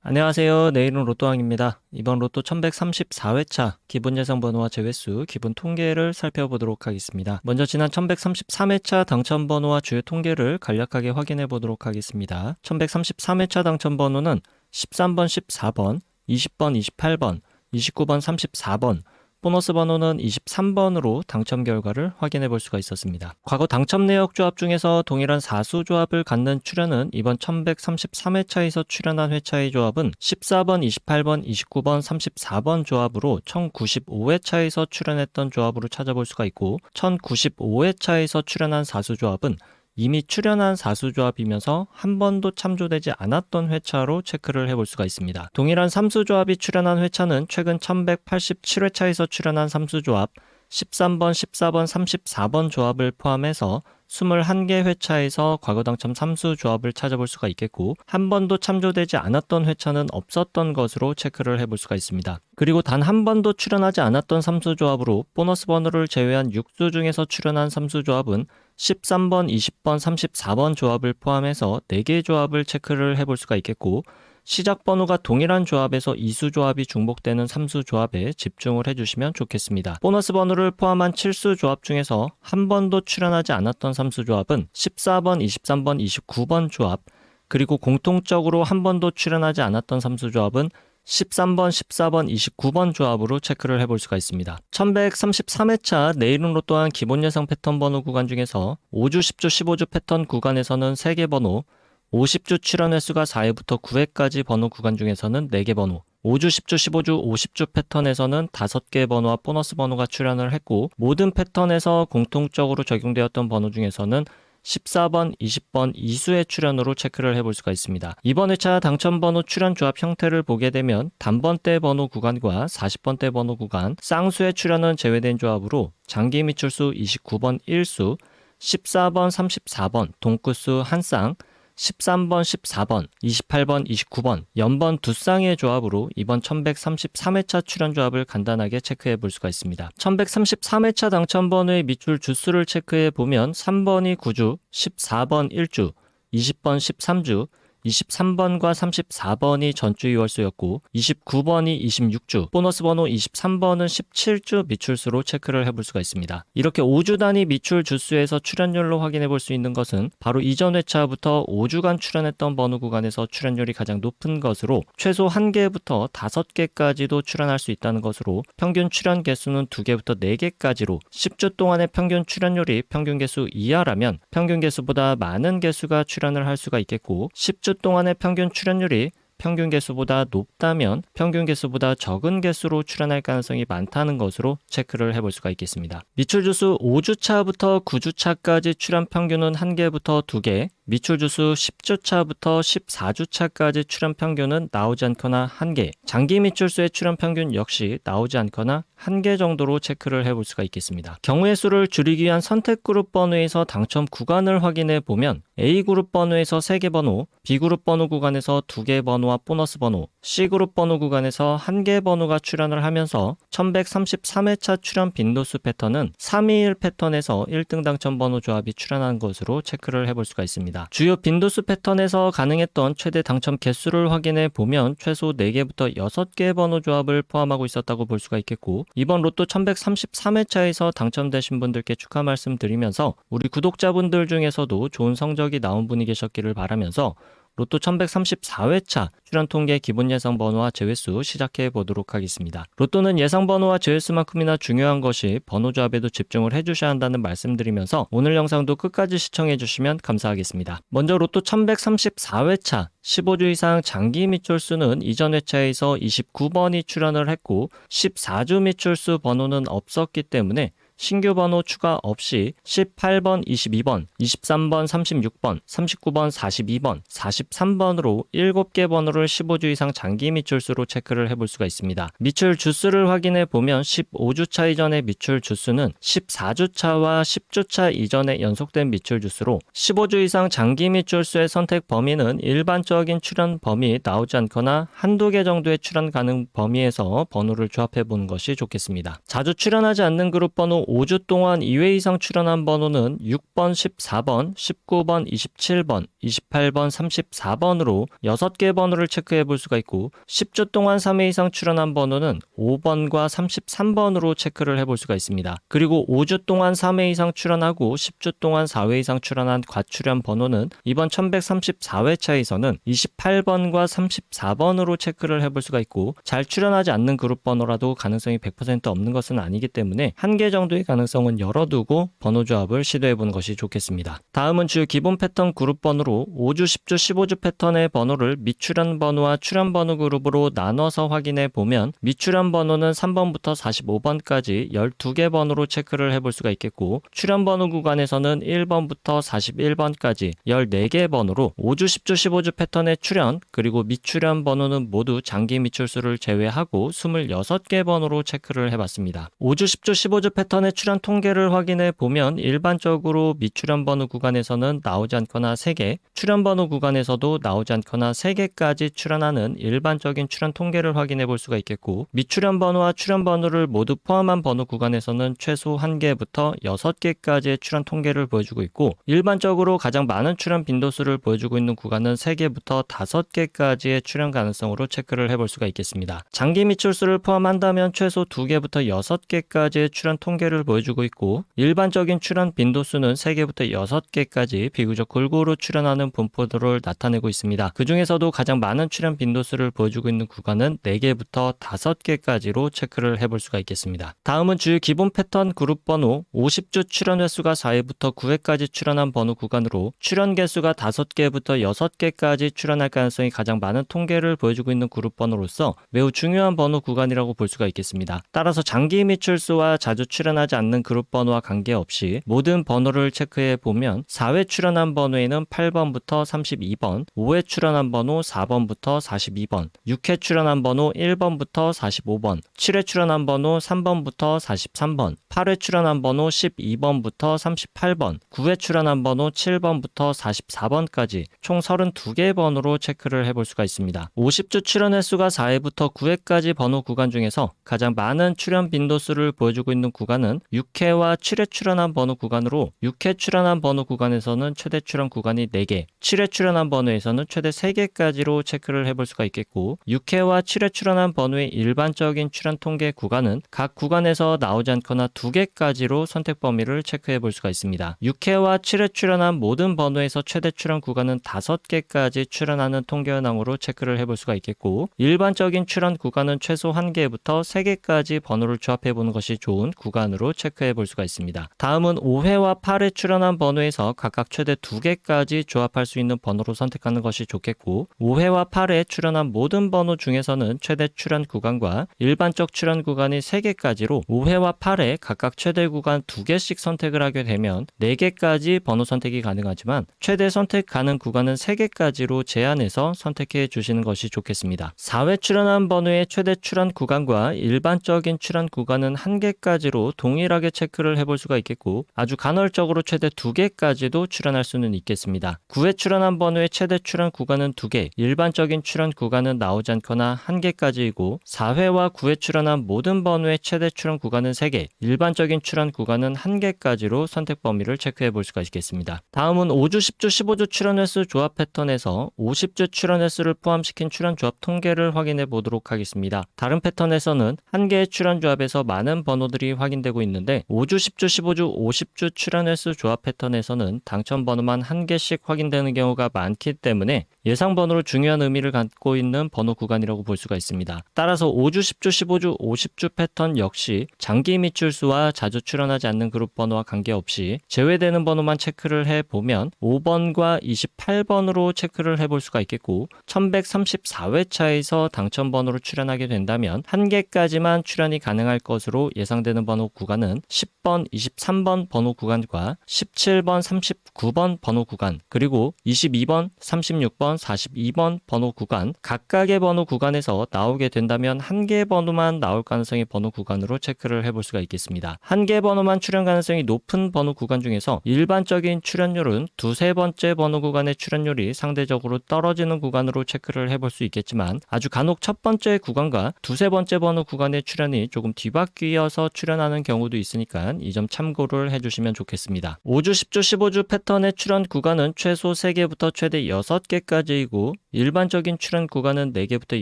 안녕하세요. 내일은 로또왕입니다. 이번 로또 1134회차 기본 예상 번호와 제외수, 기본 통계를 살펴보도록 하겠습니다. 먼저 지난 1133회차 당첨 번호와 주요 통계를 간략하게 확인해 보도록 하겠습니다. 1133회차 당첨 번호는 13번, 14번, 20번, 28번, 29번, 34번, 보너스 번호는 23번으로 당첨 결과를 확인해 볼 수가 있었습니다. 과거 당첨 내역 조합 중에서 동일한 사수 조합을 갖는 출연은 이번 1133회차에서 출연한 회차의 조합은 14번, 28번, 29번, 34번 조합으로 1095회차에서 출연했던 조합으로 찾아볼 수가 있고 1095회차에서 출연한 사수 조합은 이미 출연한 사수조합이면서 한 번도 참조되지 않았던 회차로 체크를 해볼 수가 있습니다. 동일한 삼수조합이 출연한 회차는 최근 1187회차에서 출연한 삼수조합 13번, 14번, 34번 조합을 포함해서 21개 회차에서 과거 당첨 삼수조합을 찾아볼 수가 있겠고 한 번도 참조되지 않았던 회차는 없었던 것으로 체크를 해볼 수가 있습니다. 그리고 단 한 번도 출연하지 않았던 삼수조합으로 보너스 번호를 제외한 6수 중에서 출연한 삼수조합은 13번, 20번, 34번 조합을 포함해서 4개 조합을 체크를 해볼 수가 있겠고 시작 번호가 동일한 조합에서 2수 조합이 중복되는 3수 조합에 집중을 해주시면 좋겠습니다. 보너스 번호를 포함한 7수 조합 중에서 한 번도 출연하지 않았던 3수 조합은 14번, 23번, 29번 조합, 그리고 공통적으로 한 번도 출연하지 않았던 3수 조합은 13번, 14번, 29번 조합으로 체크를 해볼 수가 있습니다. 1133회차 내일은 로또한 기본 예상 패턴 번호 구간 중에서 5주, 10주, 15주 패턴 구간에서는 3개 번호, 50주 출연 횟수가 4회부터 9회까지 번호 구간 중에서는 4개 번호, 5주, 10주, 15주, 50주 패턴에서는 5개 번호와 보너스 번호가 출연을 했고 모든 패턴에서 공통적으로 적용되었던 번호 중에서는 14번, 20번, 2수의 출연으로 체크를 해볼 수가 있습니다. 이번 회차 당첨번호 출연 조합 형태를 보게 되면 단번대 번호 구간과 40번대 번호 구간, 쌍수의 출연은 제외된 조합으로 장기 미출수 29번 1수, 14번, 34번, 동끝수 한 쌍, 13번, 14번, 28번, 29번, 연번 두 쌍의 조합으로 이번 1133회차 출연 조합을 간단하게 체크해 볼 수가 있습니다. 1133회차 당첨번호의 밑줄 주수를 체크해 보면 3번이 9주, 14번 1주, 20번 13주, 23번과 34번이 전주 2월수였고 29번이 26주, 보너스 번호 23번은 17주 미출수로 체크를 해볼 수가 있습니다. 이렇게 5주 단위 미출 주수에서 출연율로 확인해 볼 수 있는 것은 바로 이전 회차부터 5주간 출연했던 번호 구간에서 출연율이 가장 높은 것으로 최소 1개부터 5개까지도 출연할 수 있다는 것으로 평균 출연 개수는 2개부터 4개까지로 10주 동안의 평균 출연율이 평균 개수 이하라면 평균 개수보다 많은 개수가 출연을 할 수가 있겠고 10주 동안의 평균 출연율이 평균 개수보다 높다면 평균 개수보다 적은 개수로 출연할 가능성이 많다는 것으로 체크를 해볼 수가 있겠습니다. 미출주수 5주차부터 9주차까지 출연 평균은 1개부터 2개, 미출주수 10주차부터 14주차까지 출연 평균은 나오지 않거나 1개, 장기 미출수의 출연 평균 역시 나오지 않거나 1개 정도로 체크를 해볼 수가 있겠습니다. 경우의 수를 줄이기 위한 선택그룹 번호에서 당첨 구간을 확인해 보면 A그룹 번호에서 3개 번호, B그룹 번호 구간에서 2개 번호와 보너스 번호, C그룹 번호 구간에서 1개 번호가 출연을 하면서 1133회차 출연 빈도수 패턴은 321 패턴에서 1등 당첨 번호 조합이 출연한 것으로 체크를 해볼 수가 있습니다. 주요 빈도수 패턴에서 가능했던 최대 당첨 개수를 확인해 보면 최소 4개부터 6개 번호 조합을 포함하고 있었다고 볼 수가 있겠고 이번 로또 1133회차에서 당첨되신 분들께 축하 말씀드리면서 우리 구독자분들 중에서도 좋은 성적이 나온 분이 계셨기를 바라면서 로또 1134회차 출연 통계 기본 예상 번호와 제외수 시작해 보도록 하겠습니다. 로또는 예상 번호와 제외수만큼이나 중요한 것이 번호 조합에도 집중을 해주셔야 한다는 말씀드리면서 오늘 영상도 끝까지 시청해 주시면 감사하겠습니다. 먼저 로또 1134회차 15주 이상 장기 미출수는 이전 회차에서 29번이 출연을 했고 14주 미출수 번호는 없었기 때문에 신규 번호 추가 없이 18번, 22번, 23번, 36번, 39번, 42번, 43번으로 7개 번호를 15주 이상 장기 미출수로 체크를 해볼 수가 있습니다. 미출 주수를 확인해 보면 15주차 이전의 미출 주수는 14주차와 10주차 이전에 연속된 미출 주수로 15주 이상 장기 미출수의 선택 범위는 일반적인 출연 범위 나오지 않거나 한두 개 정도의 출연 가능 범위에서 번호를 조합해 보는 것이 좋겠습니다. 자주 출연하지 않는 그룹 번호 5주 동안 2회 이상 출연한 번호는 6번, 14번, 19번, 27번, 28번, 34번으로 6개 번호를 체크해 볼 수가 있고 10주 동안 3회 이상 출연한 번호는 5번과 33번으로 체크를 해볼 수가 있습니다. 그리고 5주 동안 3회 이상 출연하고 10주 동안 4회 이상 출연한 과출연 번호는 이번 1134회차에서는 28번과 34번으로 체크를 해볼 수가 있고 잘 출연하지 않는 그룹 번호라도 가능성이 100% 없는 것은 아니기 때문에 한 개 정도의 가능성은 열어두고 번호 조합을 시도해보는 것이 좋겠습니다. 다음은 주요 기본 패턴 그룹 번호로 5주, 10주, 15주 패턴의 번호를 미출연 번호와 출연 번호 그룹으로 나눠서 확인해 보면 미출연 번호는 3번부터 45번까지 12개 번호로 체크를 해볼 수가 있겠고 출연 번호 구간에서는 1번부터 41번까지 14개 번호로 5주, 10주, 15주 패턴의 출연 그리고 미출연 번호는 모두 장기 미출수를 제외하고 26개 번호로 체크를 해봤습니다. 5주, 10주, 15주 패턴의 출연 통계를 확인해 보면 일반적으로 미출연 번호 구간에서는 나오지 않거나 3개, 출연 번호 구간에서도 나오지 않거나 3개까지 출연하는 일반적인 출연 통계를 확인해 볼 수가 있겠고 미출연 번호와 출연 번호를 모두 포함한 번호 구간에서는 최소 1개부터 6개까지의 출연 통계를 보여주고 있고 일반적으로 가장 많은 출연 빈도수를 보여주고 있는 구간은 3개부터 5개까지의 출연 가능성으로 체크를 해볼 수가 있겠습니다. 장기 미출수를 포함한다면 최소 2개부터 6개까지의 출연 통계를 보여주고 있고 일반적인 출연 빈도수는 3개부터 6개까지 비교적 골고루 출연하는 분포도를 나타내고 있습니다. 그 중에서도 가장 많은 출연 빈도수를 보여주고 있는 구간은 4개부터 5개까지로 체크를 해볼 수가 있겠습니다. 다음은 주요 기본 패턴 그룹 번호 50주 출연 횟수가 4회부터 9회까지 출연한 번호 구간으로 출연 개수가 5개부터 6개까지 출연할 가능성이 가장 많은 통계를 보여주고 있는 그룹 번호로서 매우 중요한 번호 구간이라고 볼 수가 있겠습니다. 따라서 장기 미출수와 자주 출연하지 않는 그룹 번호와 관계없이 모든 번호를 체크해 보면 4회 출연한 번호에는 8번부터 32번, 5회 출연한 번호 4번부터 42번, 6회 출연한 번호 1번부터 45번, 7회 출연한 번호 3번부터 43번, 8회 출연한 번호 12번부터 38번, 9회 출연한 번호 7번부터 44번까지 총 32개 번호로 체크를 해볼 수가 있습니다. 50주 출연 횟수가 4회부터 9회까지 번호 구간 중에서 가장 많은 출연 빈도수를 보여주고 있는 구간은 6회와 7회 출연한 번호 구간으로 6회 출연한 번호 구간에서는 최대 출연 구간이 4개, 7회 출연한 번호에서는 최대 3개까지로 체크를 해볼 수가 있겠고 6회와 7회 출연한 번호의 일반적인 출연 통계 구간은 각 구간에서 나오지 않거나 2개까지로 선택 범위를 체크해 볼 수가 있습니다. 6회와 7회 출연한 모든 번호에서 최대 출연 구간은 5개까지 출연하는 통계 현황으로 체크를 해볼 수가 있겠고 일반적인 출연 구간은 최소 1개부터 3개까지 번호를 조합해 보는 것이 좋은 구간으로 체크해 볼 수가 있습니다. 다음은 5회와 8회 출연한 번호에서 각각 최대 2개까지 조합할 수 있는 번호로 선택하는 것이 좋겠고 5회와 8회 출연한 모든 번호 중에서는 최대 출연 구간과 일반적 출연 구간이 3개까지로 5회와 8회 각각 최대 구간 2개씩 선택을 하게 되면 4개까지 번호 선택이 가능하지만 최대 선택 가능 구간은 3개까지로 제한해서 선택해 주시는 것이 좋겠습니다. 4회 출연한 번호의 최대 출연 구간과 일반적인 출연 구간은 1개까지로 동일하게 체크를 해볼 수가 있겠고 아주 간헐적으로 최대 2개까지도 출연할 수는 있겠습니다. 9회 출연한 번호의 최대 출연 구간은 2개, 일반적인 출연 구간은 나오지 않거나 1개까지이고 4회와 9회 출연한 모든 번호의 최대 출연 구간은 3개, 일반적인 출연 구간은 1개까지로 선택 범위를 체크해 볼 수가 있겠습니다. 다음은 5주, 10주, 15주 출연 횟수 조합 패턴에서 50주 출연 횟수를 포함시킨 출연 조합 통계를 확인해 보도록 하겠습니다. 다른 패턴에서는 한 개의 출연 조합에서 많은 번호들이 확인되고 있는데 5주, 10주, 15주, 50주 출연 횟수 조합 패턴에서는 당첨 번호만 한 개씩 확인되는 경우가 많기 때문에 예상 번호로 중요한 의미를 갖고 있는 번호 구간이라고 볼 수가 있습니다. 따라서 5주, 10주, 15주, 50주 패턴 역시 장기 미출수와 자주 출연하지 않는 그룹 번호와 관계없이 제외되는 번호만 체크를 해보면 5번과 28번으로 체크를 해볼 수가 있겠고 1134회차에서 당첨 번호로 출연하게 된다면 한 개까지만 출연이 가능할 것으로 예상되는 번호 구간은 10번, 23번 번호 구간과 17번, 39번 번호 구간 그리고 22번, 36번, 42번 번호 구간 각각의 번호 구간에서 나오게 된다면 한 개의 번호만 나올 가능성의 번호 구간으로 체크를 해볼 수가 있겠습니다. 한 개 번호만 출연 가능성이 높은 번호 구간 중에서 일반적인 출연율은 두세 번째 번호 구간의 출연율이 상대적으로 떨어지는 구간으로 체크를 해볼 수 있겠지만 아주 간혹 첫 번째 구간과 두세 번째 번호 구간의 출연이 조금 뒤바뀌어서 출연하는 경우 경우도 있으니까 이 점 참고를 해주시면 좋겠습니다. 5주, 10주, 15주 패턴의 출현 구간은 최소 3개부터 최대 6개까지이고 일반적인 출현 구간은 4개부터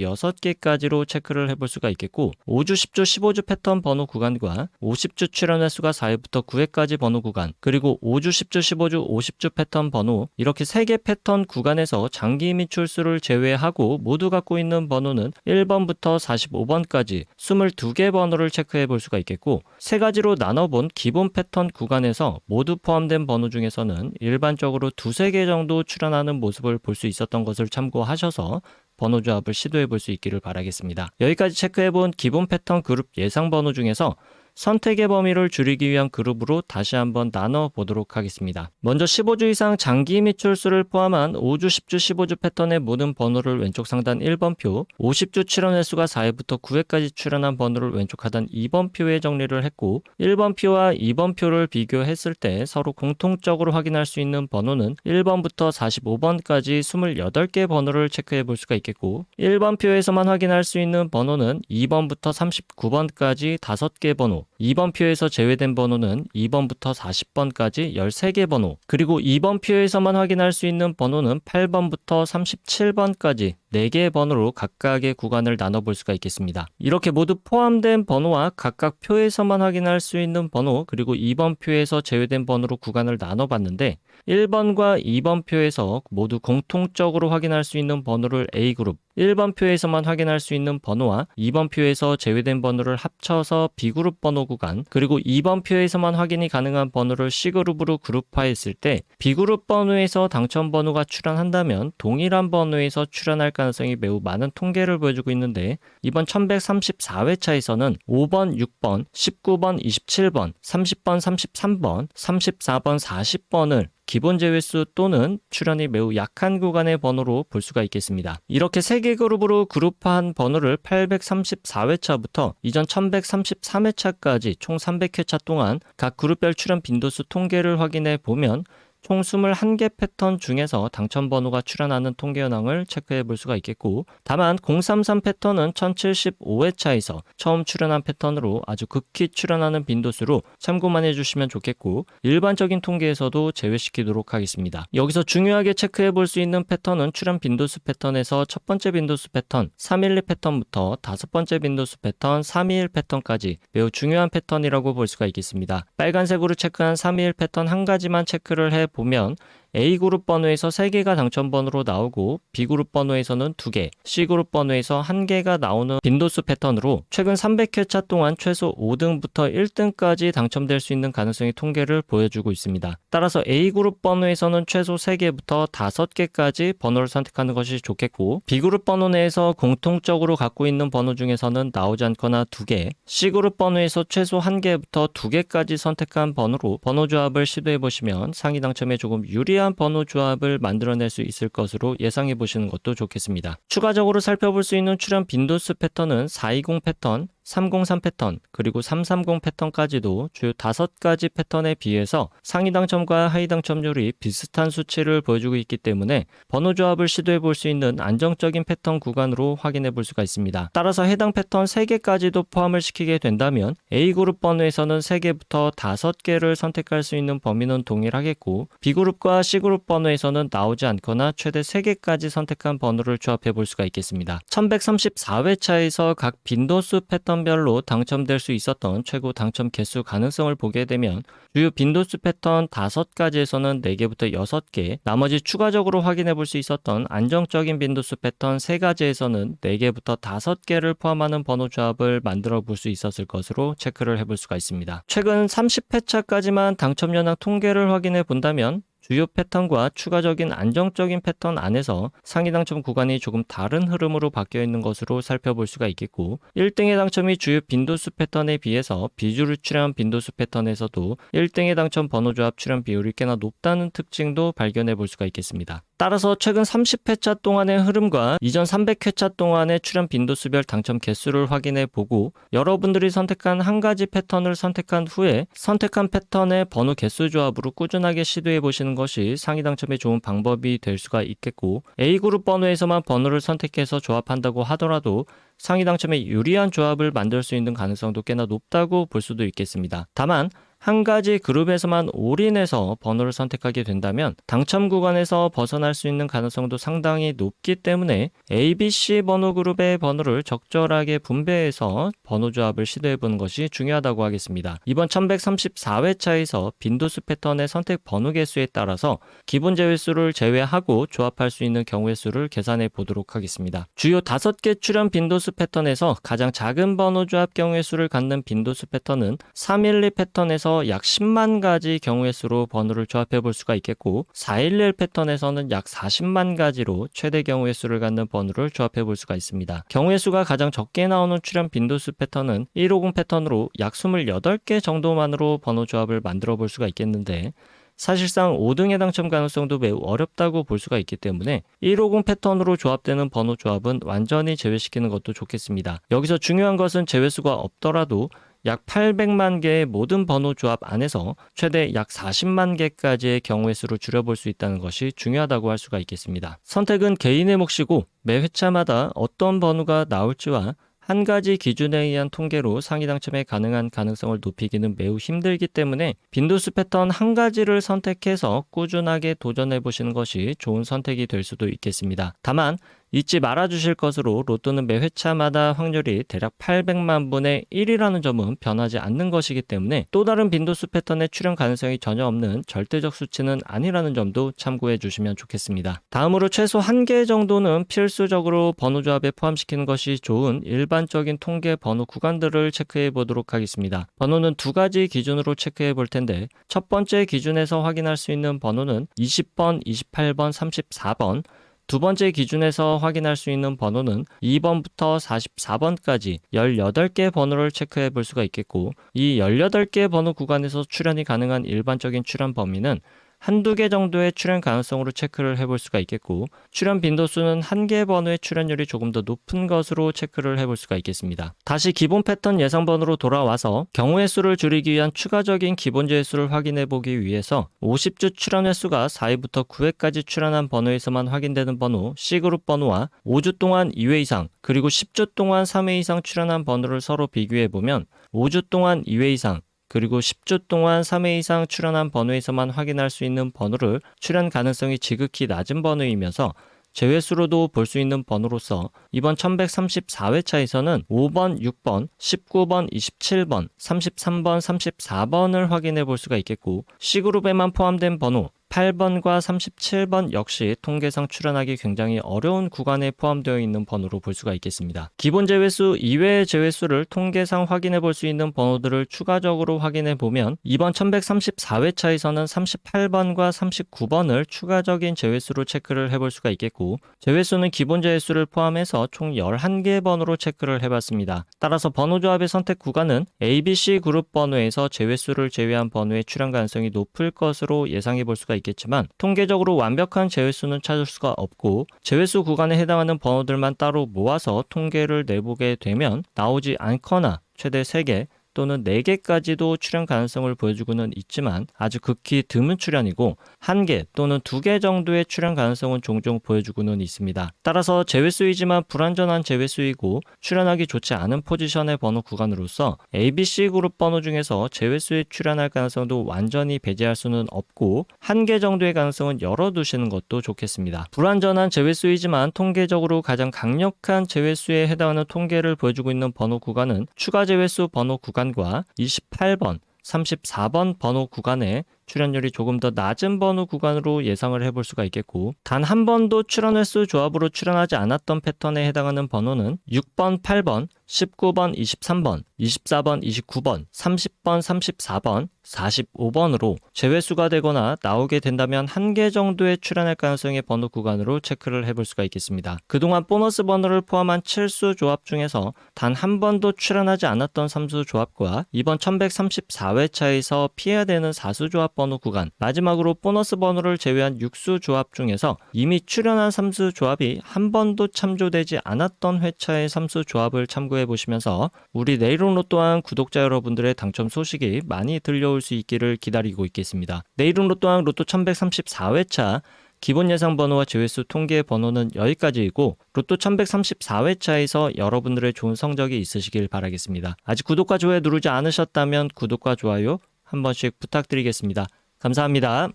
6개까지로 체크를 해볼 수가 있겠고 5주, 10주, 15주 패턴 번호 구간과 50주 출현 횟수가 4회부터 9회까지 번호 구간 그리고 5주, 10주, 15주, 50주 패턴 번호 이렇게 3개 패턴 구간에서 장기 미출수를 제외하고 모두 갖고 있는 번호는 1번부터 45번까지 22개 번호를 체크해 볼 수가 있겠고 3가지로 나눠본 기본 패턴 구간에서 모두 포함된 번호 중에서는 일반적으로 2-3개 정도 출현하는 모습을 볼 수 있었던 것을 참고하셔서 번호 조합을 시도해 볼 수 있기를 바라겠습니다. 여기까지 체크해 본 기본 패턴 그룹 예상 번호 중에서 선택의 범위를 줄이기 위한 그룹으로 다시 한번 나눠 보도록 하겠습니다. 먼저 15주 이상 장기 미출수를 포함한 5주, 10주, 15주 패턴의 모든 번호를 왼쪽 상단 1번표, 50주 출현 횟수가 4회부터 9회까지 출현한 번호를 왼쪽 하단 2번표에 정리를 했고 1번표와 2번표를 비교했을 때 서로 공통적으로 확인할 수 있는 번호는 1번부터 45번까지 28개 번호를 체크해 볼 수가 있겠고 1번표에서만 확인할 수 있는 번호는 2번부터 39번까지 5개 번호 2번 표에서 제외된 번호는 2번부터 40번까지 13개 번호 그리고 2번 표에서만 확인할 수 있는 번호는 8번부터 37번까지 4개의 번호로 각각의 구간을 나눠볼 수가 있겠습니다. 이렇게 모두 포함된 번호와 각각 표에서만 확인할 수 있는 번호 그리고 2번 표에서 제외된 번호로 구간을 나눠봤는데 1번과 2번 표에서 모두 공통적으로 확인할 수 있는 번호를 A그룹 1번 표에서만 확인할 수 있는 번호와 2번 표에서 제외된 번호를 합쳐서 B그룹 번호 구간 그리고 2번 표에서만 확인이 가능한 번호를 C그룹으로 그룹화했을 때 B그룹 번호에서 당첨 번호가 출현한다면 동일한 번호에서 출현할 가능성이 매우 많은 통계를 보여주고 있는데 이번 1134회차에서는 5번, 6번, 19번, 27번, 30번, 33번, 34번, 40번을 기본 제외수 또는 출현이 매우 약한 구간의 번호로 볼 수가 있겠습니다. 이렇게 3개 그룹으로 그룹화한 번호를 834회차부터 이전 1133회차까지 총 300회차 동안 각 그룹별 출현 빈도수 통계를 확인해 보면 총 21개 패턴 중에서 당첨 번호가 출현하는 통계 현황을 체크해 볼 수가 있겠고 다만 033 패턴은 1075회차에서 처음 출현한 패턴으로 아주 극히 출현하는 빈도수로 참고만 해주시면 좋겠고 일반적인 통계에서도 제외시키도록 하겠습니다. 여기서 중요하게 체크해 볼 수 있는 패턴은 출현 빈도수 패턴에서 첫 번째 빈도수 패턴 312 패턴부터 다섯 번째 빈도수 패턴 321 패턴까지 매우 중요한 패턴이라고 볼 수가 있겠습니다. 빨간색으로 체크한 321 패턴 한 가지만 체크를 해 보면 A그룹 번호에서 3개가 당첨번호로 나오고 B그룹 번호에서는 2개, C그룹 번호에서 1개가 나오는 빈도수 패턴으로 최근 300회차 동안 최소 5등부터 1등까지 당첨될 수 있는 가능성의 통계를 보여주고 있습니다. 따라서 A그룹 번호에서는 최소 3개부터 5개까지 번호를 선택하는 것이 좋겠고 B그룹 번호 내에서 공통적으로 갖고 있는 번호 중에서는 나오지 않거나 2개, C그룹 번호에서 최소 1개부터 2개까지 선택한 번호로 번호 조합을 시도해 보시면 상위 당첨에 조금 유리한 번호 조합을 만들어낼 수 있을 것으로 예상해 보시는 것도 좋겠습니다. 추가적으로 살펴볼 수 있는 출현 빈도수 패턴은 420 패턴, 303 패턴, 그리고 330 패턴까지도 주요 5가지 패턴에 비해서 상위 당첨과 하위 당첨률이 비슷한 수치를 보여주고 있기 때문에 번호 조합을 시도해 볼 수 있는 안정적인 패턴 구간으로 확인해 볼 수가 있습니다. 따라서 해당 패턴 3개까지도 포함을 시키게 된다면 A그룹 번호에서는 3개부터 5개를 선택할 수 있는 범위는 동일하겠고 B그룹과 C그룹 번호에서는 나오지 않거나 최대 3개까지 선택한 번호를 조합해 볼 수가 있겠습니다. 1134회차에서 각 빈도수 패턴 별로 당첨될 수 있었던 최고 당첨 개수 가능성을 보게 되면 주요 빈도수 패턴 5가지에서는 4개부터 6개, 나머지 추가적으로 확인해 볼 수 있었던 안정적인 빈도수 패턴 3가지에서는 4개부터 5개를 포함하는 번호 조합을 만들어 볼 수 있었을 것으로 체크를 해볼 수가 있습니다. 최근 30회차까지만 당첨 현황 통계를 확인해 본다면 주요 패턴과 추가적인 안정적인 패턴 안에서 상위 당첨 구간이 조금 다른 흐름으로 바뀌어 있는 것으로 살펴볼 수가 있겠고 1등의 당첨이 주요 빈도수 패턴에 비해서 비주류 출현 빈도수 패턴에서도 1등의 당첨 번호 조합 출현 비율이 꽤나 높다는 특징도 발견해 볼 수가 있겠습니다. 따라서 최근 30회차 동안의 흐름과 이전 300회차 동안의 출현 빈도수별 당첨 개수를 확인해 보고 여러분들이 선택한 한 가지 패턴을 선택한 후에 선택한 패턴의 번호 개수 조합으로 꾸준하게 시도해 보시는 것이 상위 당첨에 좋은 방법이 될 수가 있겠고, A그룹 번호에서만 번호를 선택해서 조합한다고 하더라도 상위 당첨에 유리한 조합을 만들 수 있는 가능성도 꽤나 높다고 볼 수도 있겠습니다. 다만 한 가지 그룹에서만 올인해서 번호를 선택하게 된다면 당첨 구간에서 벗어날 수 있는 가능성도 상당히 높기 때문에 A, B, C 번호 그룹의 번호를 적절하게 분배해서 번호 조합을 시도해보는 것이 중요하다고 하겠습니다. 이번 1134회차에서 빈도수 패턴의 선택 번호 개수에 따라서 기본 제외수를 제외하고 조합할 수 있는 경우의 수를 계산해 보도록 하겠습니다. 주요 5개 출현 빈도수 패턴에서 가장 작은 번호 조합 경우의 수를 갖는 빈도수 패턴은 312 패턴에서 약 10만 가지 경우의 수로 번호를 조합해 볼 수가 있겠고, 411 패턴에서는 약 40만 가지로 최대 경우의 수를 갖는 번호를 조합해 볼 수가 있습니다. 경우의 수가 가장 적게 나오는 출현 빈도수 패턴은 150 패턴으로 약 28개 정도만으로 번호 조합을 만들어 볼 수가 있겠는데, 사실상 5등의 당첨 가능성도 매우 어렵다고 볼 수가 있기 때문에 150 패턴으로 조합되는 번호 조합은 완전히 제외시키는 것도 좋겠습니다. 여기서 중요한 것은 제외수가 없더라도 약 800만 개의 모든 번호 조합 안에서 최대 약 40만 개까지의 경우의 수를 줄여볼 수 있다는 것이 중요하다고 할 수가 있겠습니다. 선택은 개인의 몫이고 매 회차마다 어떤 번호가 나올지와 한 가지 기준에 의한 통계로 상위 당첨에 가능한 가능성을 높이기는 매우 힘들기 때문에 빈도수 패턴 한 가지를 선택해서 꾸준하게 도전해 보시는 것이 좋은 선택이 될 수도 있겠습니다. 다만 잊지 말아 주실 것으로 로또는 매 회차마다 확률이 대략 800만 분의 1이라는 점은 변하지 않는 것이기 때문에 또 다른 빈도수 패턴의 출현 가능성이 전혀 없는 절대적 수치는 아니라는 점도 참고해 주시면 좋겠습니다. 다음으로 최소 1개 정도는 필수적으로 번호 조합에 포함시키는 것이 좋은 일반적인 통계 번호 구간들을 체크해 보도록 하겠습니다. 번호는 2가지 기준으로 체크해 볼 텐데, 첫 번째 기준에서 확인할 수 있는 번호는 20번, 28번, 34번, 두 번째 기준에서 확인할 수 있는 번호는 2번부터 44번까지 18개 번호를 체크해 볼 수가 있겠고, 이 18개 번호 구간에서 출현이 가능한 일반적인 출현 범위는 한두 개 정도의 출현 가능성으로 체크를 해볼 수가 있겠고, 출현 빈도수는 한 개 번호의 출현율이 조금 더 높은 것으로 체크를 해볼 수가 있겠습니다. 다시 기본 패턴 예상 번호로 돌아와서 경우의 수를 줄이기 위한 추가적인 기본 제수를 확인해 보기 위해서 50주 출현 횟수가 4회부터 9회까지 출현한 번호에서만 확인되는 번호 C그룹 번호와 5주 동안 2회 이상 그리고 10주 동안 3회 이상 출현한 번호를 서로 비교해 보면 5주 동안 2회 이상 그리고 10주 동안 3회 이상 출현한 번호에서만 확인할 수 있는 번호를 출현 가능성이 지극히 낮은 번호이면서 제외수로도 볼 수 있는 번호로서 이번 1134회차에서는 5번, 6번, 19번, 27번, 33번, 34번을 확인해 볼 수가 있겠고, C그룹에만 포함된 번호 8번과 37번 역시 통계상 출현하기 굉장히 어려운 구간에 포함되어 있는 번호로 볼 수가 있겠습니다. 기본 제외수 이외의 제외수를 통계상 확인해 볼 수 있는 번호들을 추가적으로 확인해 보면 이번 1134회차에서는 38번과 39번을 추가적인 제외수로 체크를 해볼 수가 있겠고, 제외수는 기본 제외수를 포함해서 총 11개 번호로 체크를 해봤습니다. 따라서 번호 조합의 선택 구간은 ABC 그룹 번호에서 제외수를 제외한 번호의 출현 가능성이 높을 것으로 예상해 볼 수가 있겠지만, 통계적으로 완벽한 제외수는 찾을 수가 없고 제외수 구간에 해당하는 번호들만 따로 모아서 통계를 내보게 되면 나오지 않거나 최대 3개 또는 4개까지도 출현 가능성을 보여주고는 있지만 아주 극히 드문 출현이고 1개 또는 2개 정도의 출현 가능성은 종종 보여주고는 있습니다. 따라서 제외수이지만 불완전한 제외수이고 출현하기 좋지 않은 포지션의 번호 구간으로서 ABC 그룹 번호 중에서 제외수에 출현할 가능성도 완전히 배제할 수는 없고 1개 정도의 가능성은 열어두시는 것도 좋겠습니다. 불완전한 제외수이지만 통계적으로 가장 강력한 제외수에 해당하는 통계를 보여주고 있는 번호 구간은 추가 제외수 번호 구간 과 28번, 34번 번호 구간에 출현율이 조금 더 낮은 번호 구간으로 예상을 해볼 수가 있겠고, 단 한 번도 출현 횟수 조합으로 출현하지 않았던 패턴에 해당하는 번호는 6번, 8번, 19번, 23번, 24번, 29번, 30번, 34번, 45번으로 제외수가 되거나 나오게 된다면 1개 정도의 출현할 가능성의 번호 구간으로 체크를 해볼 수가 있겠습니다. 그동안 보너스 번호를 포함한 7수 조합 중에서 단 한 번도 출현하지 않았던 3수 조합과 이번 1134회차에서 피해야 되는 4수 조합 번호 구간, 마지막으로 보너스 번호를 제외한 6수 조합 중에서 이미 출현한 3수 조합이 한 번도 참조되지 않았던 회차의 3수 조합을 참고해 보시면서 우리 내일은 로또 또한 구독자 여러분들의 당첨 소식이 많이 들려올 찾아올 수 있기를 기다리고 있겠습니다. 내일은 로또왕 로또 1134회차 기본 예상 번호와 제외수 통계 번호는 여기까지이고 로또 1134회차에서 여러분들의 좋은 성적이 있으시길 바라겠습니다. 아직 구독과 좋아요 누르지 않으셨다면 구독과 좋아요 한 번씩 부탁드리겠습니다. 감사합니다.